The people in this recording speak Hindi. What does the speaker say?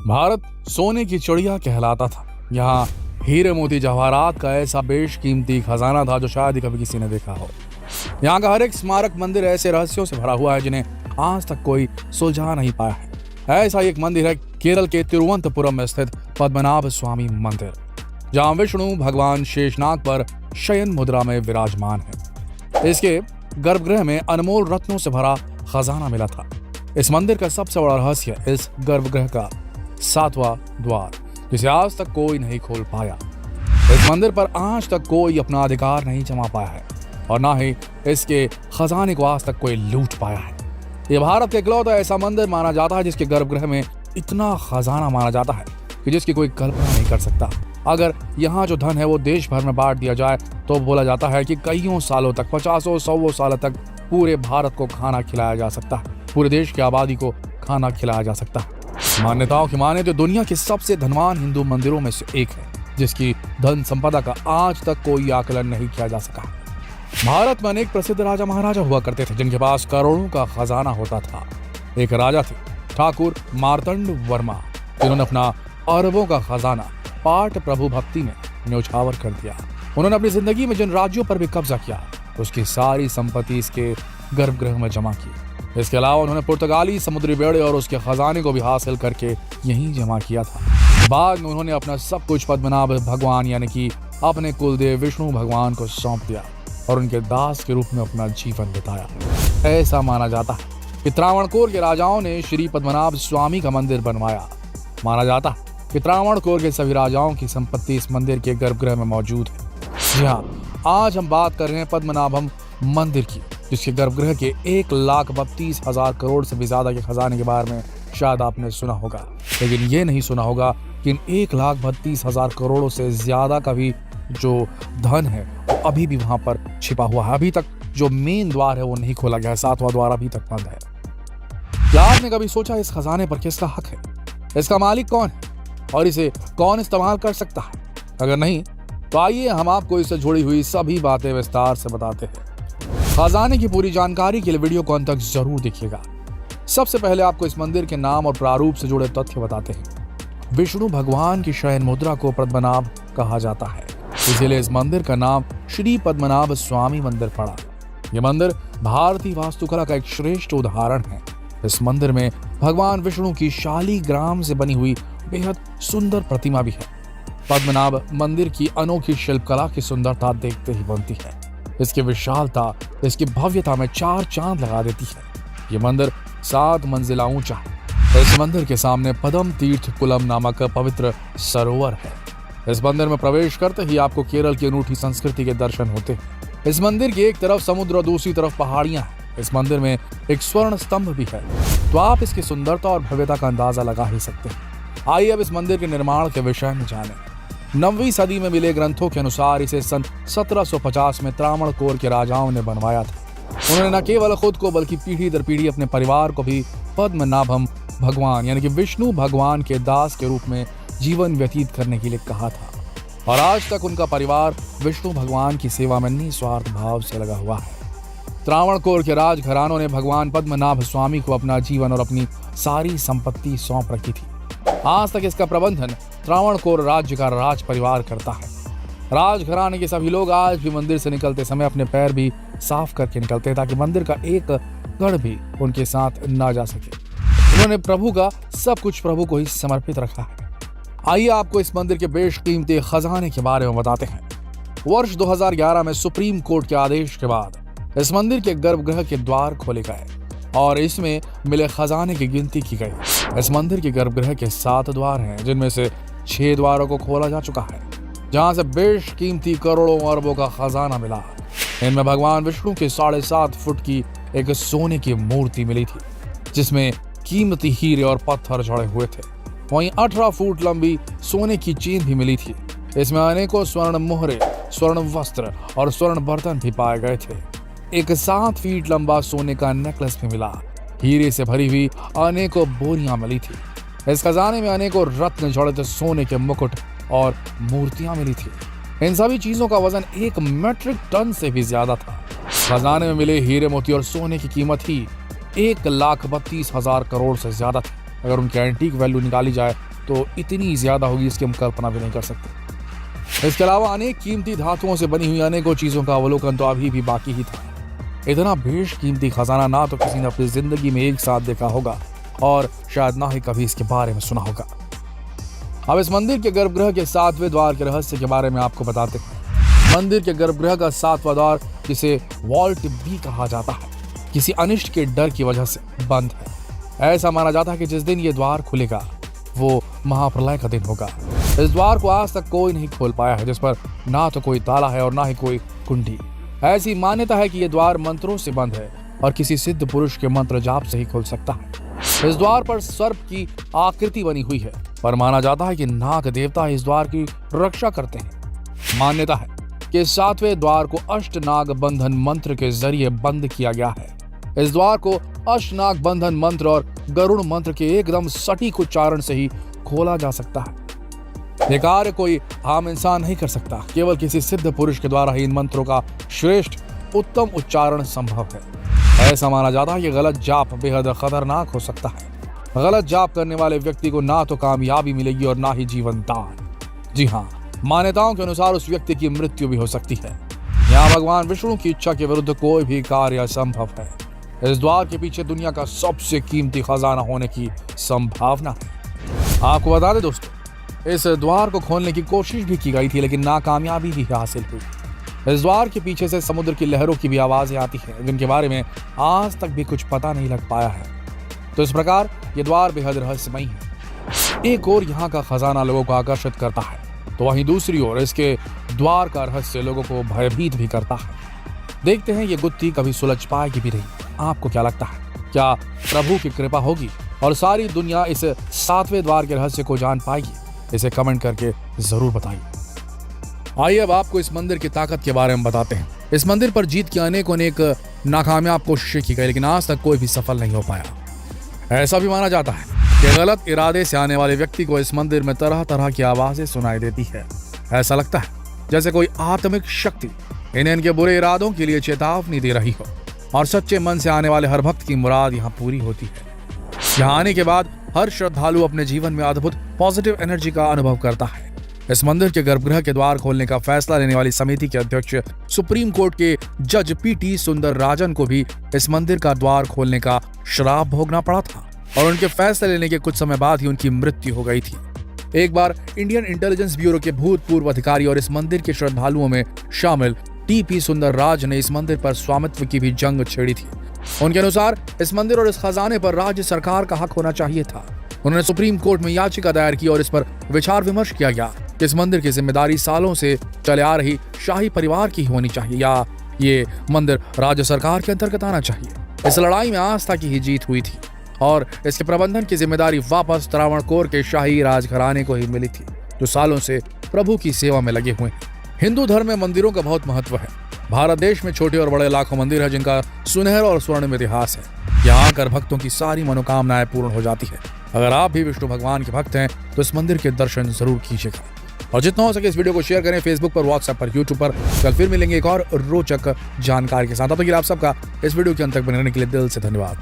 भारत सोने की चिड़िया कहलाता था। यहाँ हीरे मोती जवाहरात का ऐसा बेशकीमती खजाना था जो शायद ही कभी किसी ने देखा हो। यहाँ का हर एक स्मारक मंदिर ऐसे रहस्यों से भरा हुआ है जिन्हें आज तक कोई सुलझा नहीं पाया है। ऐसा एक मंदिर है केरल के तिरुवनंतपुरम में स्थित पद्मनाभ स्वामी मंदिर, जहाँ विष्णु भगवान शेषनाग पर शयन मुद्रा में विराजमान है। इसके गर्भगृह में अनमोल रत्नों से भरा खजाना मिला था। इस मंदिर का सबसे बड़ा रहस्य इस गर्भगृह का 7वां द्वार, जिसे आज तक कोई नहीं खोल पाया। इस मंदिर पर आज तक कोई अपना अधिकार नहीं जमा पाया है और ना ही इसके खजाने को आज तक कोई लूट पाया है। ये भारत का इकलौता ऐसा मंदिर माना जाता है जिसके गर्भगृह में इतना खजाना माना जाता है कि जिसकी कोई कल्पना नहीं कर सकता। अगर यहाँ जो धन है वो देश भर में बांट दिया जाए तो बोला जाता है कि कईयों सालों तक, 50-100 सालों तक पूरे भारत को खाना खिलाया जा सकता है, पूरे देश की आबादी को खाना खिलाया जा सकता है। मान्यताओं की माने तो दुनिया के सबसे धनवान हिंदू मंदिरों में से एक है, जिसकी धन संपदा का आज तक कोई आकलन नहीं किया जा सका। भारत में अनेक प्रसिद्ध राजा महाराजा हुआ करते थे जिनके पास करोड़ों का खजाना होता था। एक राजा थे ठाकुर मार्तंड वर्मा, जिन्होंने अपना अरबों का खजाना पाठ प्रभु भक्ति में न्यौछावर कर दिया। उन्होंने अपनी जिंदगी में जिन राज्यों पर भी कब्जा किया उसकी सारी संपत्ति इसके गर्भगृह में जमा की। इसके अलावा उन्होंने पुर्तगाली समुद्री बेड़े और उसके खजाने को भी हासिल करके यहीं जमा किया था। बाद में उन्होंने अपना सब कुछ पद्मनाभ भगवान यानी कि अपने कुलदेव विष्णु भगवान को सौंप दिया और उनके दास के रूप में अपना जीवन बिताया। ऐसा माना जाता है कि त्रावणकोर के राजाओं ने श्री पद्मनाभ स्वामी का मंदिर बनवाया। माना जाता है कि त्रावणकोर के सभी राजाओं की संपत्ति इस मंदिर के गर्भगृह में मौजूद है। जी हाँ, आज हम बात कर रहे हैं पद्मनाभम मंदिर की, जिसके गर्भगृह के 1,32,000 करोड़ से भी ज्यादा के खजाने के बारे में शायद आपने सुना होगा, लेकिन ये नहीं सुना होगा कि इन 1,32,000 करोड़ों से ज्यादा का भी जो धन है वो अभी भी वहां पर छिपा हुआ है। अभी तक जो मेन द्वार है वो नहीं खोला गया है, 7वां द्वार अभी तक बंद है। क्या आपने कभी सोचा इस खजाने पर किसका हक है, इसका मालिक कौन है और इसे कौन इस्तेमाल कर सकता है? अगर नहीं तो आइए हम आपको इससे जुड़ी हुई सभी बातें विस्तार से बताते हैं। खजाने की पूरी जानकारी के लिए वीडियो को अंत तक जरूर देखिएगा। सबसे पहले आपको इस मंदिर के नाम और प्रारूप से जुड़े तथ्य बताते हैं। विष्णु भगवान की शयन मुद्रा को पद्मनाभ कहा जाता है, इसीलिए इस मंदिर का नाम श्री पद्मनाभ स्वामी मंदिर पड़ा। यह मंदिर भारतीय वास्तुकला का एक श्रेष्ठ उदाहरण है। इस मंदिर में भगवान विष्णु की शालीग्राम से बनी हुई बेहद सुंदर प्रतिमा भी है। पद्मनाभ मंदिर की अनोखी शिल्पकला की सुंदरता देखते ही बनती है। इसकी विशालता, इसकी भव्यता में 4 चांद लगा देती है। ये मंदिर 7 मंजिला ऊंचा है। इस मंदिर के सामने पदम तीर्थ कुलम नामक पवित्र सरोवर है। इस मंदिर में प्रवेश करते ही आपको केरल की अनूठी संस्कृति के दर्शन होते हैं। इस मंदिर की एक तरफ समुद्र और दूसरी तरफ पहाड़ियां हैं। इस मंदिर में एक स्वर्ण स्तंभ भी है, तो आप इसकी सुंदरता और भव्यता का अंदाजा लगा ही सकते हैं। आइए अब इस मंदिर के निर्माण के विषय में जानें। 9वीं सदी में मिले ग्रंथों के अनुसार इसे सन 1750 में त्रावणकोर के राजाओं ने बनवाया था। उन्होंने न केवल खुद को बल्कि पीढ़ी दर पीढ़ी अपने परिवार को भी पद्मनाभम भगवान यानी कि विष्णु भगवान के दास के रूप में जीवन व्यतीत करने के लिए कहा था और आज तक उनका परिवार विष्णु भगवान की सेवा में निस्वार्थ भाव से लगा हुआ है। त्रावणकोर के राजघरानों ने भगवान पद्मनाभ स्वामी को अपना जीवन और अपनी सारी संपत्ति सौंप रखी थी। आज तक इसका प्रबंधन त्रावणकोर राज्य का राज परिवार करता है। राजघराने के सभी लोग आज भी मंदिर से निकलते समय अपने पैर भी साफ करके निकलते हैं ताकि मंदिर का एक कण भी उनके साथ ना जा सके। उन्होंने प्रभु का सब कुछ प्रभु को ही समर्पित रखा है। आइए आपको इस मंदिर के बेशकीमती खजाने के बारे में बताते हैं। वर्ष 2011 में सुप्रीम कोर्ट के आदेश के बाद इस मंदिर के गर्भगृह के द्वार खोले गए और इसमें मिले खजाने की गिनती की गई। इस मंदिर के गर्भगृह के 7 द्वार हैं, जिनमें से 6 द्वारों को खोला जा चुका है, जहां से बेशकीमती करोड़ों अरबों का खजाना मिला। इनमें भगवान विष्णु के 7.5 फुट की एक सोने की मूर्ति मिली थी, जिसमें कीमती हीरे और पत्थर जड़े हुए थे। वहीं 18 फुट लंबी सोने की चेन भी मिली थी। इसमें अनेकों स्वर्ण मोहरे, स्वर्ण वस्त्र और स्वर्ण बर्तन भी पाए गए थे। एक 7 फीट लंबा सोने का नेकलेस भी मिला। हीरे से भरी हुई अनेकों बोरियां मिली थी। इस खजाने में अनेकों रत्न जड़ित सोने के मुकुट और मूर्तियां मिली थी। इन सभी चीजों का वजन 1 मेट्रिक टन से भी ज्यादा था। खजाने में मिले हीरे मोती और सोने की कीमत ही 1,32,000 करोड़ से ज्यादा थी। अगर उनकी एंटीक वैल्यू निकाली जाए तो इतनी ज्यादा होगी इसकी हम कल्पना भी नहीं कर सकते। इसके अलावा अनेक कीमती धातुओं से बनी हुई अनेकों चीजों का अवलोकन तो अभी भी बाकी ही था। इतना बेशकीमती खजाना ना तो किसी ने अपनी जिंदगी में एक साथ देखा होगा और शायद ना ही कभी इसके बारे में सुना होगा। अब इस मंदिर के गर्भगृह के 7वें द्वार के रहस्य के बारे में आपको बताते हैं। मंदिर के गर्भगृह का 7वां द्वार, जिसे वॉल्ट भी कहा जाता है, किसी अनिष्ट के डर की वजह से बंद है। ऐसा माना जाता है कि जिस दिन ये द्वार खुलेगा वो महाप्रलय का दिन होगा। इस द्वार को आज तक कोई नहीं खोल पाया है, जिस पर ना तो कोई ताला है और ना ही कोई कुंडी। ऐसी मान्यता है कि यह द्वार मंत्रों से बंद है और किसी सिद्ध पुरुष के मंत्र जाप से ही खुल सकता है। इस द्वार पर सर्प की आकृति बनी हुई है, पर माना जाता है कि नाग देवता इस द्वार की रक्षा करते हैं। मान्यता है कि 7वें द्वार को अष्टनाग बंधन मंत्र के जरिए बंद किया गया है। इस द्वार को अष्टनाग बंधन मंत्र और गरुड़ मंत्र के एकदम सटीक उच्चारण से ही खोला जा सकता है। ये कार्य कोई आम इंसान नहीं कर सकता, केवल किसी सिद्ध पुरुष के द्वारा ही इन मंत्रों का श्रेष्ठ उत्तम उच्चारण संभव है। ऐसा माना जाता है कि गलत जाप बेहद खतरनाक हो सकता है। गलत जाप करने वाले व्यक्ति को ना तो कामयाबी मिलेगी और ना ही जीवन दान। जी हाँ, मान्यताओं के अनुसार उस व्यक्ति की मृत्यु भी हो सकती है। यहाँ भगवान विष्णु की इच्छा के विरुद्ध कोई भी कार्य असंभव है। इस द्वार के पीछे दुनिया का सबसे कीमती खजाना होने की संभावना है। आपको बता दें दोस्तों, इस द्वार को खोलने की कोशिश भी की गई थी, लेकिन नाकामयाबी ही हासिल हुई। इस द्वार के पीछे से समुद्र की लहरों की भी आवाजें आती हैं, जिनके बारे में आज तक भी कुछ पता नहीं लग पाया है। तो इस प्रकार ये द्वार बेहद रहस्यमयी है। एक और यहाँ का खजाना लोगों को आकर्षित करता है, तो वहीं दूसरी ओर इसके द्वार का रहस्य लोगों को भयभीत भी करता है। देखते हैं ये गुत्थी कभी सुलझ पाएगी भी नहीं। आपको क्या लगता है, क्या प्रभु की कृपा होगी और सारी दुनिया इस 7वें द्वार के रहस्य को जान पाएगी? इसे कमेंट करके जरूर बताइए। आइए अब आपको इस मंदिर की ताकत के बारे में बताते हैं। इस मंदिर पर जीत की अनेक नाकामयाब कोशिशें की गई, लेकिन आज तक कोई भी सफल नहीं हो पाया। ऐसा भी माना जाता है कि गलत इरादे से आने वाले व्यक्ति को इस मंदिर में तरह तरह की आवाजें सुनाई देती है। ऐसा लगता है जैसे कोई आत्मिक शक्ति इन्हें इनके बुरे इरादों के लिए चेतावनी दे रही हो, और सच्चे मन से आने वाले हर भक्त की मुराद यहाँ पूरी होती है। यहाँ आने के बाद हर श्रद्धालु अपने जीवन में अद्भुत पॉजिटिव एनर्जी का अनुभव करता है। इस मंदिर के गर्भगृह के द्वार खोलने का फैसला लेने वाली समिति के अध्यक्ष सुप्रीम कोर्ट के जज पीटी सुंदरराजन को भी इस मंदिर का द्वार खोलने का श्राप भोगना पड़ा था, और उनके फैसले लेने के कुछ समय बाद ही उनकी मृत्यु हो गई थी। एक बार इंडियन इंटेलिजेंस ब्यूरो के भूतपूर्व अधिकारी और इस मंदिर के श्रद्धालुओं में शामिल टीपी सुंदरराज ने इस मंदिर पर स्वामित्व की भी जंग छेड़ी थी। उनके अनुसार इस मंदिर और इस खजाने पर राज्य सरकार का हक होना चाहिए था। उन्होंने सुप्रीम कोर्ट में याचिका दायर की और इस पर विचार विमर्श किया गया कि इस मंदिर की जिम्मेदारी सालों से चले आ रही शाही परिवार की होनी चाहिए या ये मंदिर राज्य सरकार के अंतर्गत आना चाहिए। इस लड़ाई में आस्था की ही जीत हुई थी और इसके प्रबंधन की जिम्मेदारी वापस त्रावणकोर के शाही राजघराने को ही मिली थी, जो सालों से प्रभु की सेवा में लगे हुए हैं। हिंदू धर्म में मंदिरों का बहुत महत्व है। भारत देश में छोटे और बड़े लाखों मंदिर है, जिनका सुनहरा और स्वर्णिम इतिहास है। यहाँ आकर भक्तों की सारी मनोकामनाएं पूर्ण हो जाती है। अगर आप भी विष्णु भगवान के भक्त हैं तो इस मंदिर के दर्शन जरूर कीजिएगा, और जितना हो सके इस वीडियो को शेयर करें फेसबुक पर, व्हाट्सएप पर, यूट्यूब पर। कल फिर मिलेंगे एक और रोचक जानकारी के साथ। तब तक के लिए आप सबका इस वीडियो के अंत तक बने रहने के लिए दिल से धन्यवाद।